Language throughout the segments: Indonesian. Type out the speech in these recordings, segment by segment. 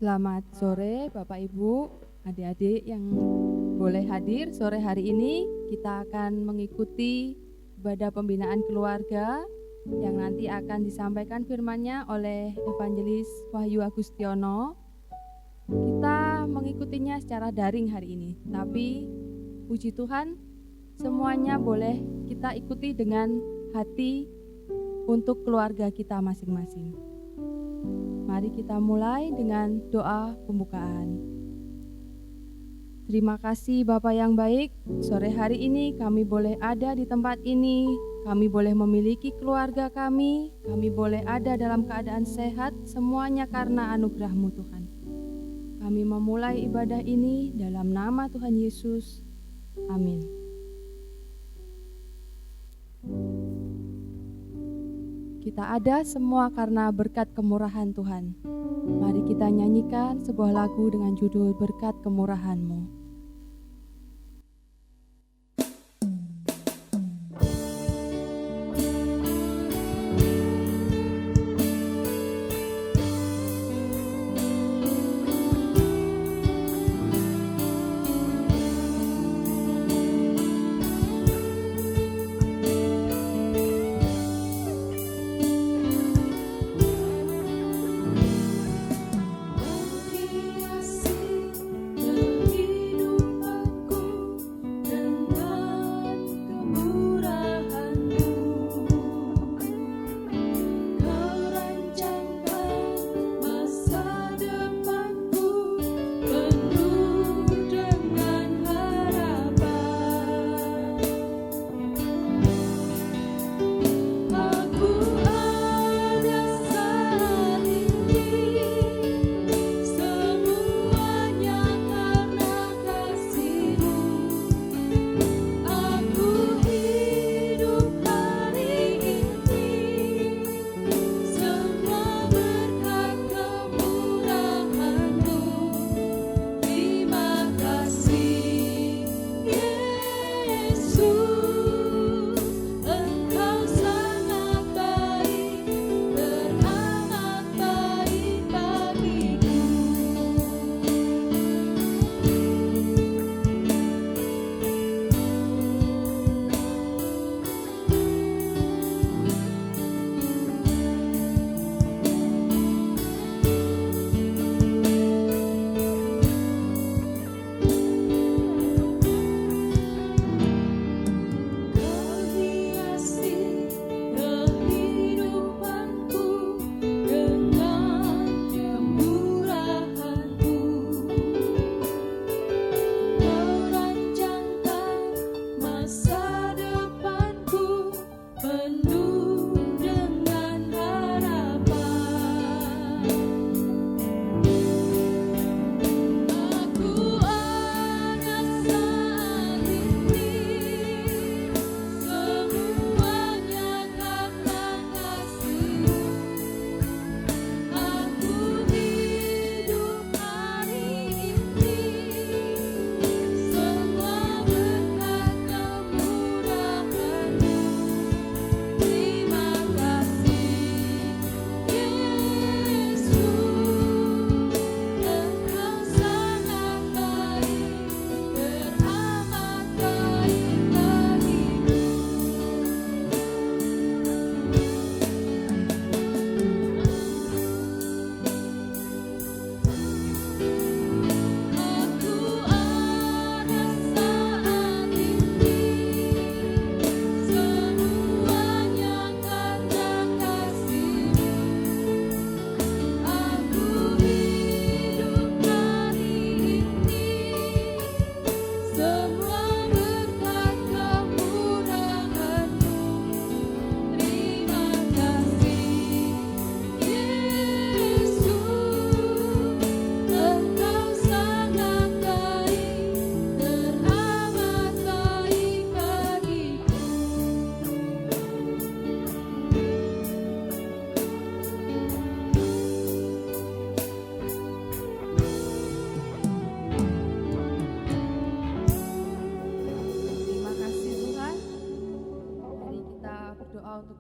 Selamat sore Bapak Ibu, adik-adik yang boleh hadir sore hari ini. Kita akan mengikuti ibadah pembinaan keluarga yang nanti akan disampaikan firman-Nya oleh Evangelis Wahyu Agustiono. Kita mengikutinya secara daring hari ini, tapi puji Tuhan semuanya boleh kita ikuti dengan hati untuk keluarga kita masing-masing. Mari kita mulai dengan doa pembukaan. Terima kasih Bapa yang baik, sore hari ini kami boleh ada di tempat ini, kami boleh memiliki keluarga kami boleh ada dalam keadaan sehat, semuanya karena anugerah-Mu Tuhan. Kami memulai ibadah ini dalam nama Tuhan Yesus. Amin. Kita ada semua karena berkat kemurahan Tuhan. Mari kita nyanyikan sebuah lagu dengan judul Berkat Kemurahan-Mu.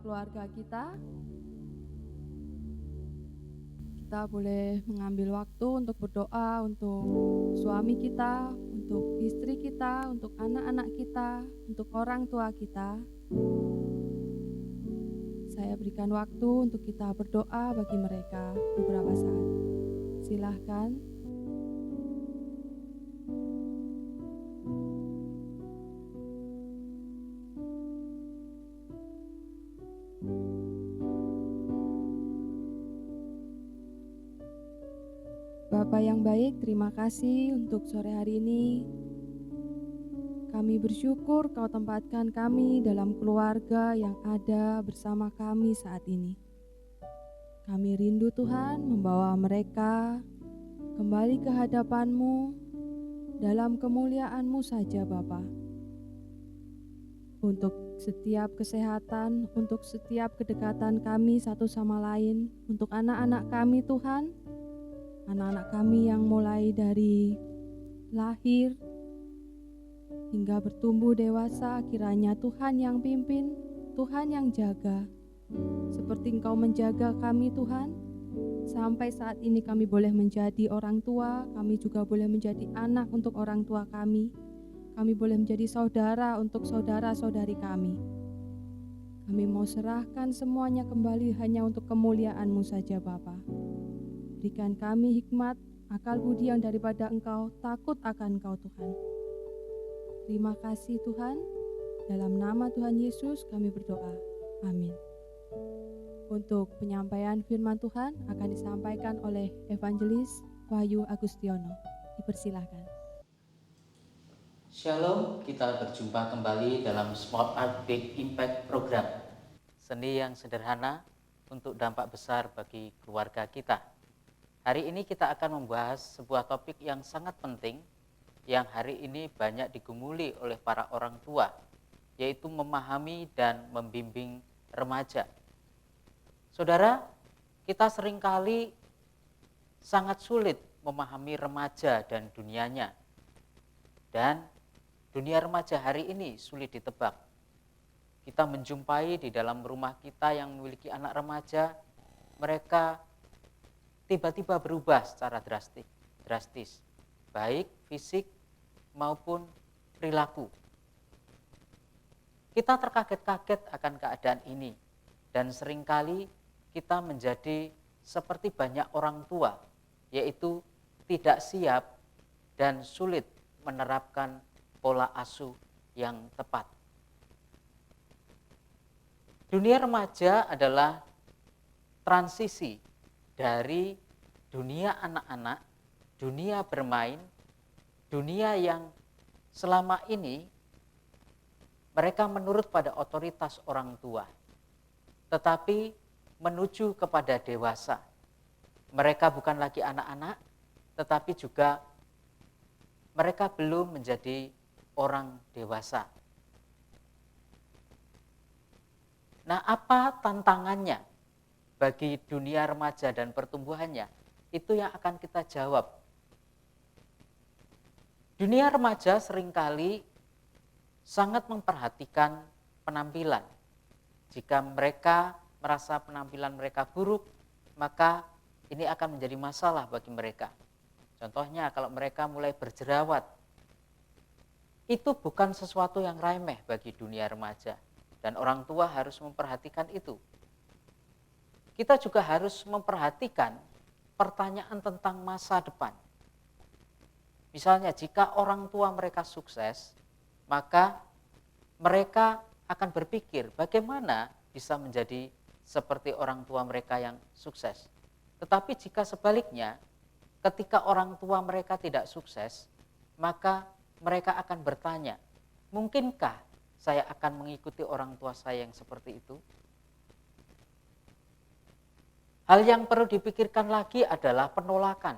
Keluarga kita kita boleh mengambil waktu untuk berdoa untuk suami kita, untuk istri kita, untuk anak-anak kita, untuk orang tua kita. Saya berikan waktu untuk kita berdoa bagi mereka beberapa saat. Silahkan. Bapak yang baik, terima kasih untuk sore hari ini. Kami bersyukur Kau tempatkan kami dalam keluarga yang ada bersama kami saat ini. Kami rindu Tuhan membawa mereka kembali ke hadapan-Mu dalam kemuliaan-Mu saja Bapa. Untuk setiap kesehatan, untuk setiap kedekatan kami satu sama lain, untuk anak-anak kami Tuhan, anak-anak kami yang mulai dari lahir hingga bertumbuh dewasa, kiranya Tuhan yang pimpin, Tuhan yang jaga. Seperti Engkau menjaga kami Tuhan, sampai saat ini kami boleh menjadi orang tua, kami juga boleh menjadi anak untuk orang tua kami. Kami boleh menjadi saudara untuk saudara-saudari kami. Kami mau serahkan semuanya kembali hanya untuk kemuliaan-Mu saja Bapa. Berikan kami hikmat, akal budi yang daripada Engkau, takut akan Engkau Tuhan. Terima kasih Tuhan, dalam nama Tuhan Yesus kami berdoa. Amin. Untuk penyampaian firman Tuhan akan disampaikan oleh Evangelis Wahyu Agustiono. Dipersilahkan. Shalom, kita berjumpa kembali dalam Small Art Big Impact Program. Seni yang sederhana untuk dampak besar bagi keluarga kita. Hari ini kita akan membahas sebuah topik yang sangat penting yang hari ini banyak digumuli oleh para orang tua, yaitu memahami dan membimbing remaja. Saudara, kita seringkali sangat sulit memahami remaja dan dunianya. Dan dunia remaja hari ini sulit ditebak. Kita menjumpai di dalam rumah kita yang memiliki anak remaja, mereka tiba-tiba berubah secara drastis, baik fisik maupun perilaku. Kita terkaget-kaget akan keadaan ini, dan seringkali kita menjadi seperti banyak orang tua, yaitu tidak siap dan sulit menerapkan pola asuh yang tepat. Dunia remaja adalah transisi dari dunia anak-anak, dunia bermain, dunia yang selama ini mereka menurut pada otoritas orang tua, tetapi menuju kepada dewasa. Mereka bukan lagi anak-anak, tetapi juga mereka belum menjadi orang dewasa. Nah, apa tantangannya bagi dunia remaja dan pertumbuhannya? Itu yang akan kita jawab. Dunia remaja seringkali sangat memperhatikan penampilan. Jika mereka merasa penampilan mereka buruk, maka ini akan menjadi masalah bagi mereka. Contohnya kalau mereka mulai berjerawat, itu bukan sesuatu yang remeh bagi dunia remaja, dan orang tua harus memperhatikan itu. Kita juga harus memperhatikan pertanyaan tentang masa depan. Misalnya jika orang tua mereka sukses, maka mereka akan berpikir bagaimana bisa menjadi seperti orang tua mereka yang sukses. Tetapi jika sebaliknya, ketika orang tua mereka tidak sukses, maka mereka akan bertanya, mungkinkah saya akan mengikuti orang tua saya yang seperti itu? Hal yang perlu dipikirkan lagi adalah penolakan.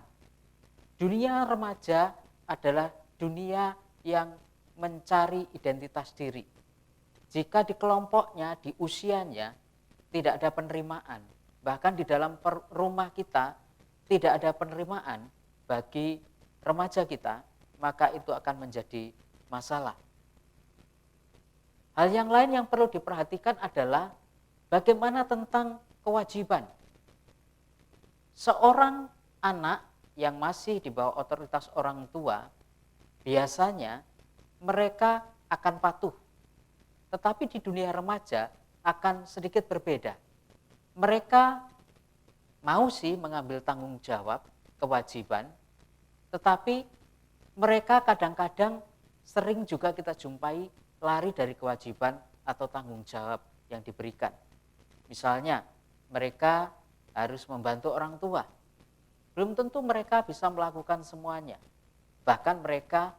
Dunia remaja adalah dunia yang mencari identitas diri. Jika di kelompoknya, di usianya, tidak ada penerimaan, bahkan di dalam rumah kita tidak ada penerimaan bagi remaja kita, maka itu akan menjadi masalah. Hal yang lain yang perlu diperhatikan adalah bagaimana tentang kewajiban. Seorang anak yang masih di bawah otoritas orang tua, biasanya mereka akan patuh. Tetapi di dunia remaja akan sedikit berbeda. Mereka mau sih mengambil tanggung jawab, kewajiban, tetapi mereka kadang-kadang sering juga kita jumpai lari dari kewajiban atau tanggung jawab yang diberikan. Misalnya, mereka harus membantu orang tua. Belum tentu mereka bisa melakukan semuanya. Bahkan mereka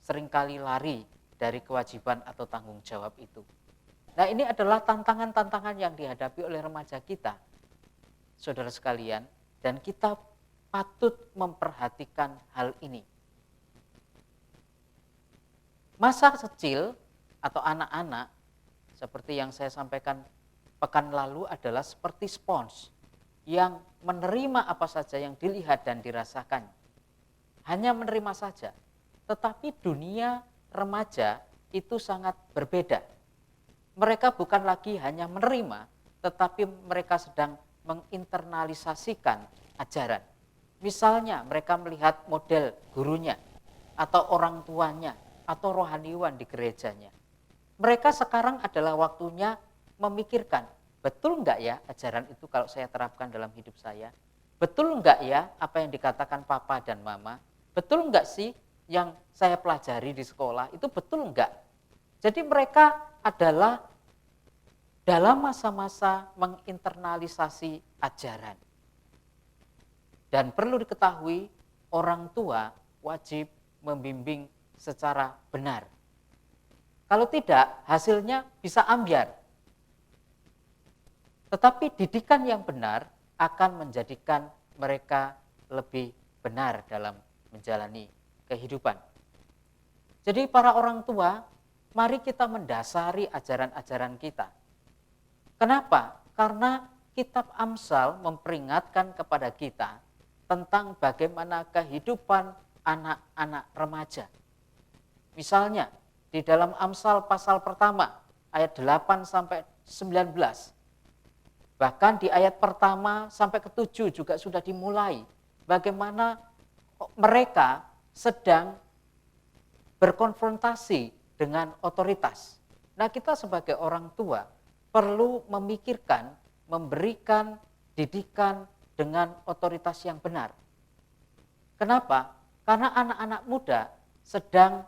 seringkali lari dari kewajiban atau tanggung jawab itu. Nah, ini adalah tantangan-tantangan yang dihadapi oleh remaja kita, saudara sekalian, dan kita patut memperhatikan hal ini. Masa kecil atau anak-anak, seperti yang saya sampaikan pekan lalu, adalah seperti spons yang menerima apa saja yang dilihat dan dirasakan. Hanya menerima saja. Tetapi dunia remaja itu sangat berbeda. Mereka bukan lagi hanya menerima, tetapi mereka sedang menginternalisasikan ajaran. Misalnya mereka melihat model gurunya, atau orang tuanya, atau rohaniwan di gerejanya. Mereka sekarang adalah waktunya memikirkan, betul enggak ya ajaran itu kalau saya terapkan dalam hidup saya? Betul enggak ya apa yang dikatakan papa dan mama? Betul enggak sih yang saya pelajari di sekolah itu betul enggak? Jadi mereka adalah dalam masa-masa menginternalisasi ajaran. Dan perlu diketahui, orang tua wajib membimbing secara benar. Kalau tidak, hasilnya bisa ambyar. Tetapi didikan yang benar akan menjadikan mereka lebih benar dalam menjalani kehidupan. Jadi para orang tua, mari kita mendasari ajaran-ajaran kita. Kenapa? Karena kitab Amsal memperingatkan kepada kita tentang bagaimana kehidupan anak-anak remaja. Misalnya, di dalam Amsal pasal pertama, ayat 8 sampai 19. Bahkan di ayat pertama sampai ke-7 juga sudah dimulai bagaimana mereka sedang berkonfrontasi dengan otoritas. Nah, kita sebagai orang tua perlu memikirkan, memberikan didikan dengan otoritas yang benar. Kenapa? Karena anak-anak muda sedang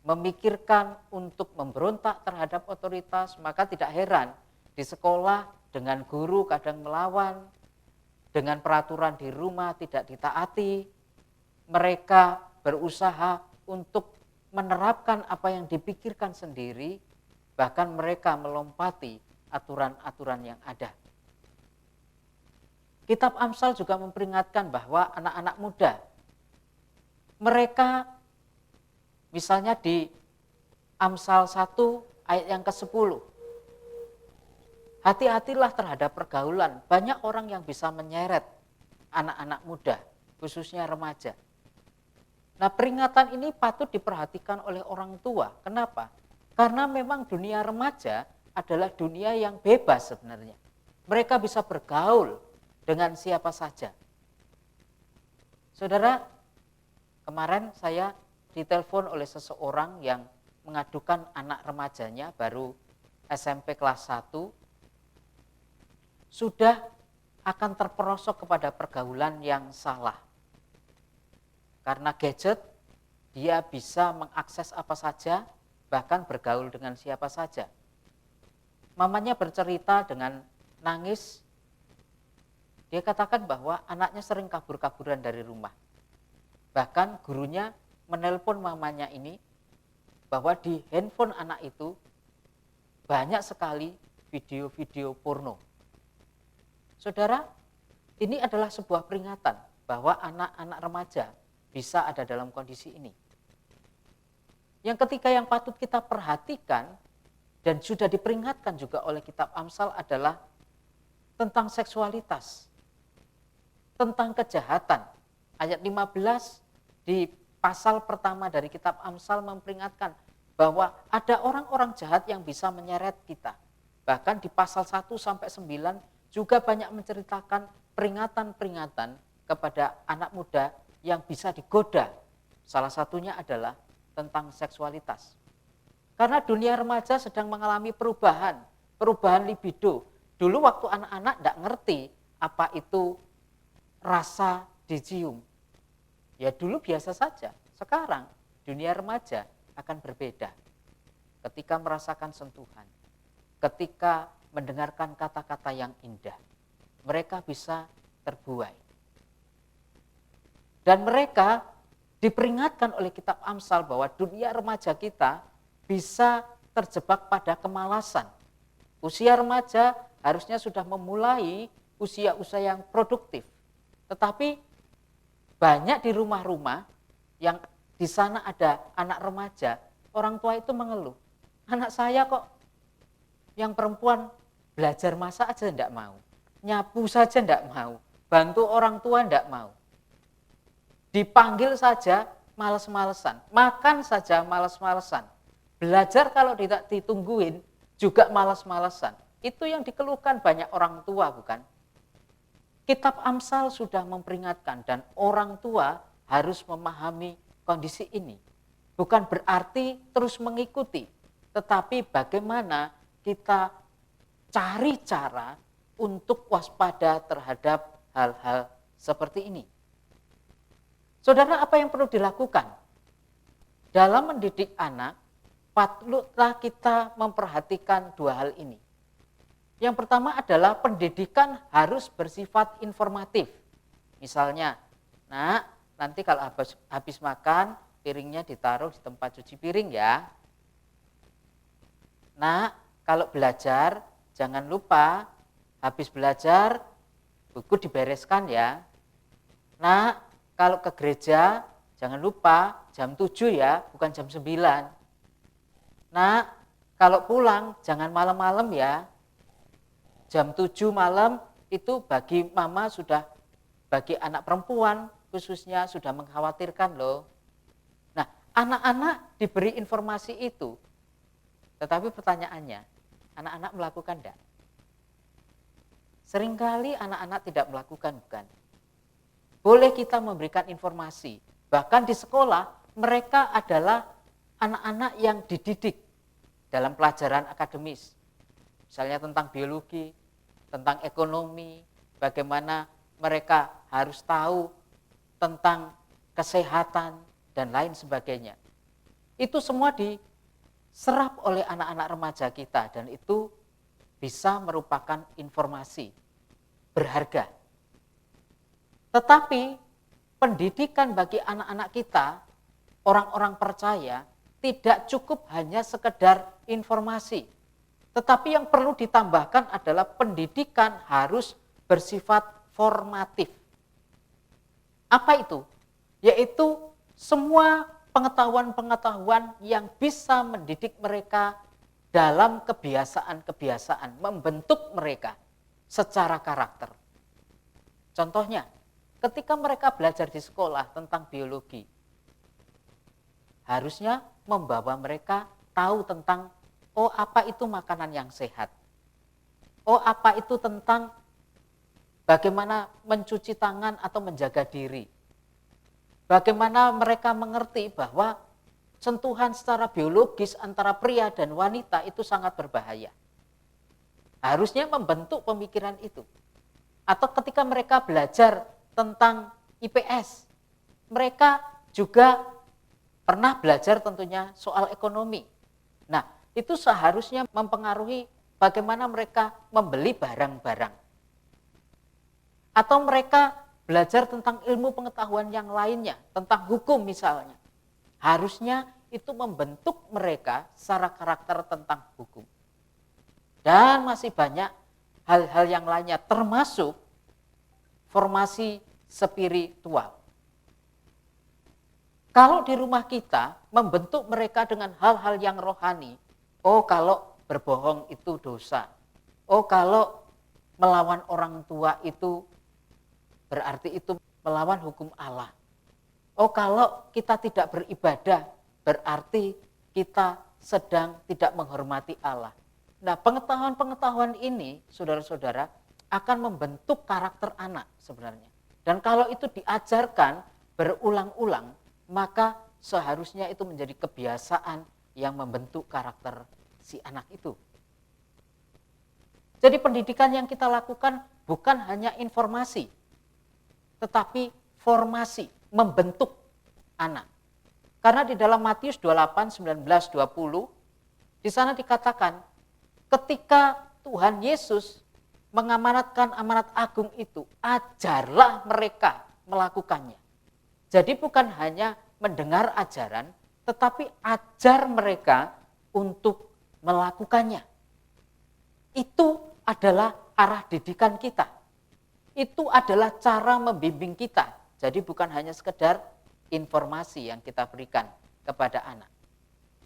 memikirkan untuk memberontak terhadap otoritas, maka tidak heran di sekolah dengan guru kadang melawan, dengan peraturan di rumah tidak ditaati, mereka berusaha untuk menerapkan apa yang dipikirkan sendiri, bahkan mereka melompati aturan-aturan yang ada. Kitab Amsal juga memperingatkan bahwa anak-anak muda, mereka misalnya di Amsal 1 ayat yang ke-10, hati-hatilah terhadap pergaulan. Banyak orang yang bisa menyeret anak-anak muda, khususnya remaja. Nah, peringatan ini patut diperhatikan oleh orang tua. Kenapa? Karena memang dunia remaja adalah dunia yang bebas sebenarnya. Mereka bisa bergaul dengan siapa saja. Saudara, kemarin saya ditelepon oleh seseorang yang mengadukan anak remajanya baru SMP kelas 1 sudah akan terperosok kepada pergaulan yang salah. Karena gadget, dia bisa mengakses apa saja, bahkan bergaul dengan siapa saja. Mamanya bercerita dengan nangis, dia katakan bahwa anaknya sering kabur-kaburan dari rumah. Bahkan gurunya menelpon mamanya ini, bahwa di handphone anak itu banyak sekali video-video porno. Saudara, ini adalah sebuah peringatan bahwa anak-anak remaja bisa ada dalam kondisi ini. Yang ketiga yang patut kita perhatikan dan sudah diperingatkan juga oleh kitab Amsal adalah tentang seksualitas, tentang kejahatan. Ayat 15 di pasal pertama dari kitab Amsal memperingatkan bahwa ada orang-orang jahat yang bisa menyeret kita. Bahkan di pasal 1 sampai 9 juga banyak menceritakan peringatan-peringatan kepada anak muda yang bisa digoda. Salah satunya adalah tentang seksualitas. Karena dunia remaja sedang mengalami perubahan libido. Dulu waktu anak-anak tidak ngerti apa itu rasa dicium. Ya dulu biasa saja. Sekarang dunia remaja akan berbeda. Ketika merasakan sentuhan, ketika mendengarkan kata-kata yang indah, mereka bisa terbuai. Dan mereka diperingatkan oleh kitab Amsal bahwa dunia remaja kita bisa terjebak pada kemalasan. Usia remaja harusnya sudah memulai usia-usia yang produktif. Tetapi banyak di rumah-rumah yang di sana ada anak remaja, orang tua itu mengeluh. Anak saya kok yang perempuan belajar masak aja enggak mau. Nyapu saja enggak mau. Bantu orang tua enggak mau. Dipanggil saja males-malesan. Makan saja males-malesan. Belajar kalau tidak ditungguin juga males-malesan. Itu yang dikeluhkan banyak orang tua, bukan? Kitab Amsal sudah memperingatkan dan orang tua harus memahami kondisi ini. Bukan berarti terus mengikuti, tetapi bagaimana kita cari cara untuk waspada terhadap hal-hal seperti ini. Saudara, apa yang perlu dilakukan? Dalam mendidik anak, patutlah kita memperhatikan dua hal ini. Yang pertama adalah pendidikan harus bersifat informatif. Misalnya, nak, nanti kalau habis makan, piringnya ditaruh di tempat cuci piring ya. Nak, kalau belajar, jangan lupa habis belajar, buku dibereskan ya. Nak, kalau ke gereja, jangan lupa jam 7 ya, bukan jam 9. Nak, kalau pulang, jangan malam-malam ya. Jam 7 malam itu bagi mama sudah, bagi anak perempuan khususnya sudah mengkhawatirkan loh. Nah, anak-anak diberi informasi itu. Tetapi pertanyaannya, anak-anak melakukan enggak? Seringkali anak-anak tidak melakukan, bukan? Boleh kita memberikan informasi. Bahkan di sekolah, mereka adalah anak-anak yang dididik dalam pelajaran akademis. Misalnya tentang biologi, tentang ekonomi, bagaimana mereka harus tahu tentang kesehatan, dan lain sebagainya. Itu semua diserap oleh anak-anak remaja kita, dan itu bisa merupakan informasi berharga. Tetapi pendidikan bagi anak-anak kita, orang-orang percaya, tidak cukup hanya sekedar informasi. Tetapi yang perlu ditambahkan adalah pendidikan harus bersifat formatif. Apa itu? Yaitu semua pengetahuan-pengetahuan yang bisa mendidik mereka dalam kebiasaan-kebiasaan, membentuk mereka secara karakter. Contohnya, ketika mereka belajar di sekolah tentang biologi, harusnya membawa mereka tahu tentang apa itu makanan yang sehat. Apa itu tentang bagaimana mencuci tangan atau menjaga diri. Bagaimana mereka mengerti bahwa sentuhan secara biologis antara pria dan wanita itu sangat berbahaya. Harusnya membentuk pemikiran itu. Atau ketika mereka belajar tentang IPS, mereka juga pernah belajar tentunya soal ekonomi. Nah, itu seharusnya mempengaruhi bagaimana mereka membeli barang-barang. Atau mereka belajar tentang ilmu pengetahuan yang lainnya, tentang hukum misalnya. Harusnya itu membentuk mereka secara karakter tentang hukum. Dan masih banyak hal-hal yang lainnya, termasuk formasi spiritual. Kalau di rumah kita membentuk mereka dengan hal-hal yang rohani, kalau berbohong itu dosa. Kalau melawan orang tua itu berarti itu melawan hukum Allah. Kalau kita tidak beribadah berarti kita sedang tidak menghormati Allah. Nah, pengetahuan-pengetahuan ini, saudara-saudara, akan membentuk karakter anak sebenarnya. Dan kalau itu diajarkan berulang-ulang, maka seharusnya itu menjadi kebiasaan yang membentuk karakter si anak itu. Jadi pendidikan yang kita lakukan bukan hanya informasi, tetapi formasi, membentuk anak. Karena di dalam Matius 28, 19, 20, di sana dikatakan ketika Tuhan Yesus mengamanatkan amanat agung itu, ajarlah mereka melakukannya. Jadi bukan hanya mendengar ajaran, tetapi ajar mereka untuk melakukannya. Itu adalah arah didikan kita. Itu adalah cara membimbing kita. Jadi bukan hanya sekedar informasi yang kita berikan kepada anak.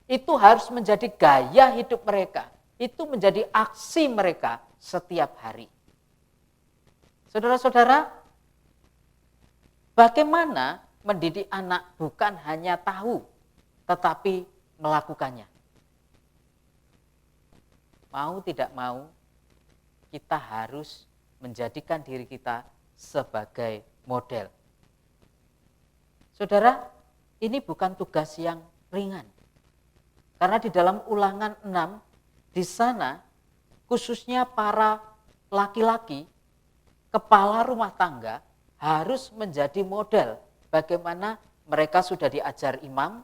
Itu harus menjadi gaya hidup mereka. Itu menjadi aksi mereka setiap hari. Saudara-saudara, bagaimana mendidik anak bukan hanya tahu, tetapi melakukannya. Mau tidak mau, kita harus menjadikan diri kita sebagai model. Saudara, ini bukan tugas yang ringan. Karena di dalam Ulangan 6, di sana khususnya para laki-laki, kepala rumah tangga harus menjadi model bagaimana mereka sudah diajar imam,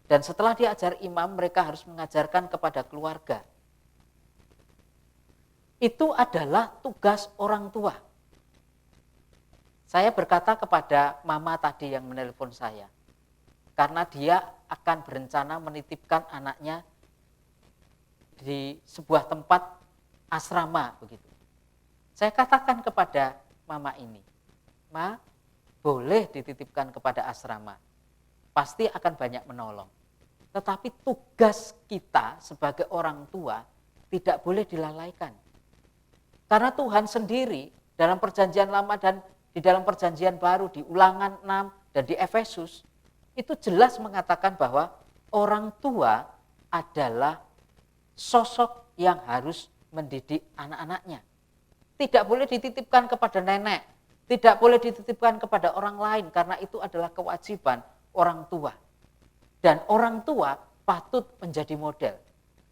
dan setelah diajar imam mereka harus mengajarkan kepada keluarga. Itu adalah tugas orang tua. Saya berkata kepada mama tadi yang menelpon saya, karena dia akan berencana menitipkan anaknya di sebuah tempat asrama begitu. Saya katakan kepada mama ini, Ma, boleh dititipkan kepada asrama, pasti akan banyak menolong. Tetapi tugas kita sebagai orang tua tidak boleh dilalaikan. Karena Tuhan sendiri dalam perjanjian lama dan di dalam perjanjian baru, di Ulangan 6 dan di Efesus, itu jelas mengatakan bahwa orang tua adalah sosok yang harus mendidik anak-anaknya. Tidak boleh dititipkan kepada nenek, tidak boleh dititipkan kepada orang lain, karena itu adalah kewajiban orang tua. Dan orang tua patut menjadi model.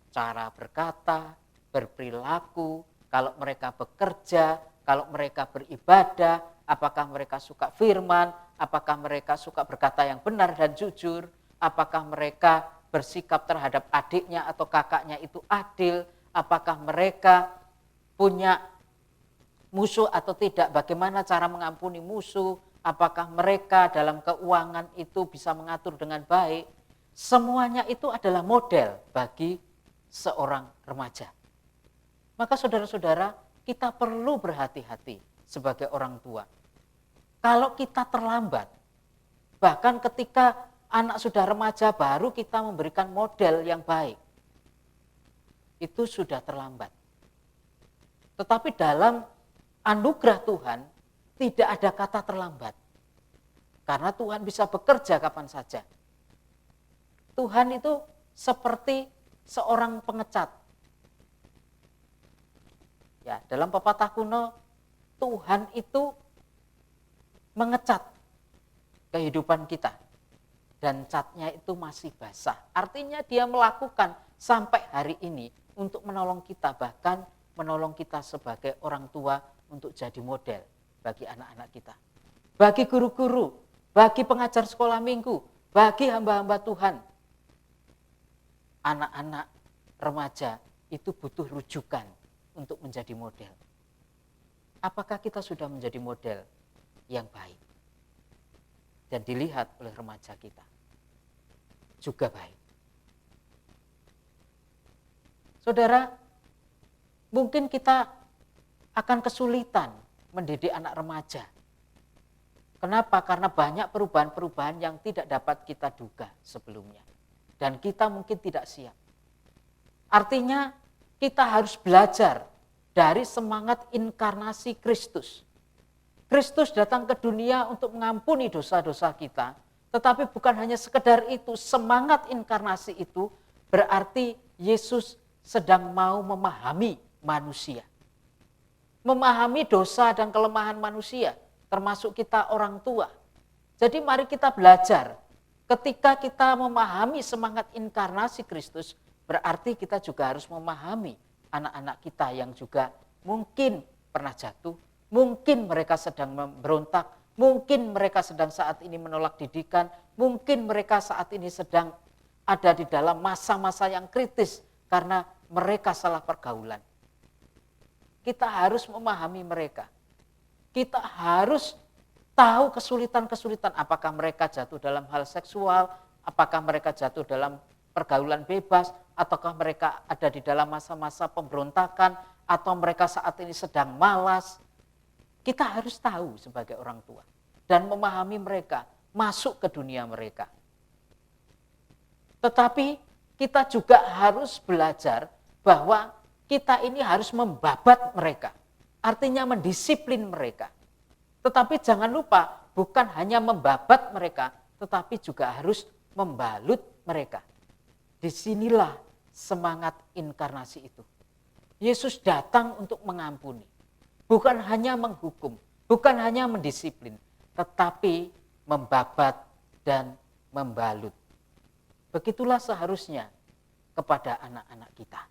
Cara berkata, berperilaku, kalau mereka bekerja, kalau mereka beribadah, apakah mereka suka firman, apakah mereka suka berkata yang benar dan jujur, apakah mereka bersikap terhadap adiknya atau kakaknya itu adil, apakah mereka punya musuh atau tidak, bagaimana cara mengampuni musuh, apakah mereka dalam keuangan itu bisa mengatur dengan baik. Semuanya itu adalah model bagi seorang remaja. Maka saudara-saudara, kita perlu berhati-hati sebagai orang tua. Kalau kita terlambat, bahkan ketika anak sudah remaja baru kita memberikan model yang baik, itu sudah terlambat. Tetapi dalam anugerah Tuhan tidak ada kata terlambat. Karena Tuhan bisa bekerja kapan saja. Tuhan itu seperti seorang pengecat. Ya, dalam pepatah kuno, Tuhan itu mengecat kehidupan kita. Dan catnya itu masih basah. Artinya dia melakukan sampai hari ini untuk menolong kita, bahkan menolong kita sebagai orang tua untuk jadi model bagi anak-anak kita. Bagi guru-guru, bagi pengajar sekolah minggu, bagi hamba-hamba Tuhan. Anak-anak remaja itu butuh rujukan untuk menjadi model. Apakah kita sudah menjadi model yang baik? Dan dilihat oleh remaja kita. Juga baik. Saudara, mungkin kita akan kesulitan mendidik anak remaja. Kenapa? Karena banyak perubahan-perubahan yang tidak dapat kita duga sebelumnya. Dan kita mungkin tidak siap. Artinya kita harus belajar dari semangat inkarnasi Kristus. Kristus datang ke dunia untuk mengampuni dosa-dosa kita. Tetapi bukan hanya sekedar itu, semangat inkarnasi itu berarti Yesus sedang mau memahami manusia. memahami dosa dan kelemahan manusia, termasuk kita orang tua. Jadi mari kita belajar, ketika kita memahami semangat inkarnasi Kristus, berarti kita juga harus memahami anak-anak kita yang juga mungkin pernah jatuh, mungkin mereka sedang memberontak, mungkin mereka sedang saat ini menolak didikan, mungkin mereka saat ini sedang ada di dalam masa-masa yang kritis karena mereka salah pergaulan. Kita harus memahami mereka. Kita harus tahu kesulitan-kesulitan, apakah mereka jatuh dalam hal seksual, apakah mereka jatuh dalam pergaulan bebas, ataukah mereka ada di dalam masa-masa pemberontakan, atau mereka saat ini sedang malas. Kita harus tahu sebagai orang tua dan memahami mereka, masuk ke dunia mereka. Tetapi kita juga harus belajar bahwa kita ini harus membabat mereka, artinya mendisiplin mereka. Tetapi jangan lupa, bukan hanya membabat mereka, tetapi juga harus membalut mereka. Disinilah semangat inkarnasi itu. Yesus datang untuk mengampuni, bukan hanya menghukum, bukan hanya mendisiplin, tetapi membabat dan membalut. Begitulah seharusnya kepada anak-anak kita.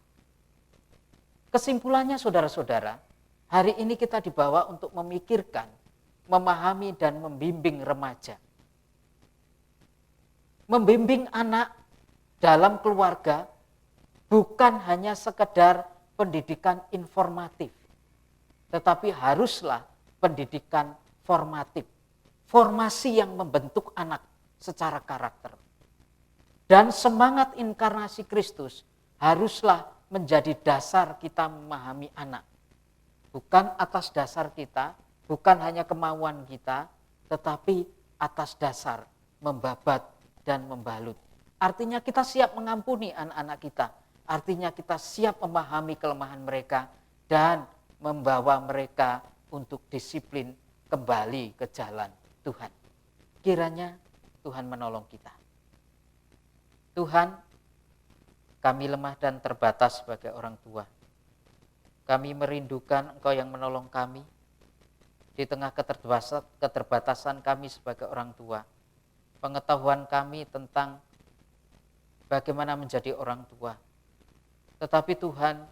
Kesimpulannya saudara-saudara, hari ini kita dibawa untuk memikirkan, memahami dan membimbing remaja. Membimbing anak dalam keluarga bukan hanya sekedar pendidikan informatif, tetapi haruslah pendidikan formatif, formasi yang membentuk anak secara karakter. Dan semangat inkarnasi Kristus haruslah menjadi dasar kita memahami anak. Bukan atas dasar kita, bukan hanya kemauan kita, tetapi atas dasar membabat dan membalut. Artinya kita siap mengampuni anak-anak kita. Artinya kita siap memahami kelemahan mereka dan membawa mereka untuk disiplin kembali ke jalan Tuhan. Kiranya Tuhan menolong kita. Tuhan, kami lemah dan terbatas sebagai orang tua. Kami merindukan Engkau yang menolong kami di tengah keterbatasan kami sebagai orang tua. Pengetahuan kami tentang bagaimana menjadi orang tua. Tetapi Tuhan,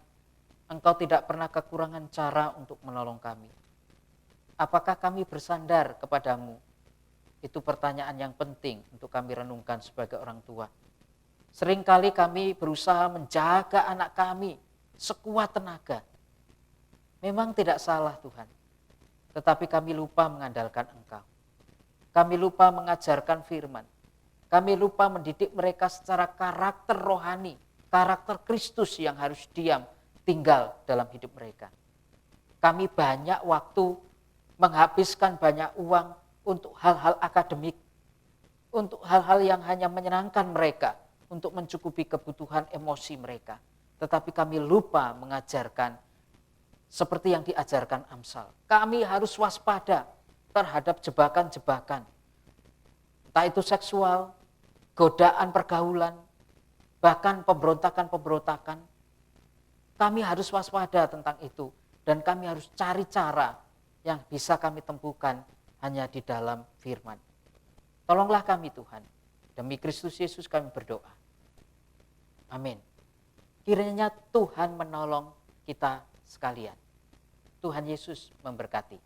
Engkau tidak pernah kekurangan cara untuk menolong kami. Apakah kami bersandar kepadamu? Itu pertanyaan yang penting untuk kami renungkan sebagai orang tua. Seringkali kami berusaha menjaga anak kami sekuat tenaga. Memang tidak salah Tuhan. Tetapi kami lupa mengandalkan Engkau. Kami lupa mengajarkan firman. Kami lupa mendidik mereka secara karakter rohani, karakter Kristus yang harus diam, tinggal dalam hidup mereka. Kami banyak waktu menghabiskan banyak uang untuk hal-hal akademik, untuk hal-hal yang hanya menyenangkan mereka, untuk mencukupi kebutuhan emosi mereka. Tetapi kami lupa mengajarkan seperti yang diajarkan Amsal. Kami harus waspada terhadap jebakan-jebakan. Entah itu seksual, godaan pergaulan, bahkan pemberontakan-pemberontakan. Kami harus waspada tentang itu. Dan kami harus cari cara yang bisa kami temukan hanya di dalam firman. Tolonglah kami Tuhan. Demi Kristus Yesus kami berdoa. Amin. Kiranya Tuhan menolong kita sekalian. Tuhan Yesus memberkati.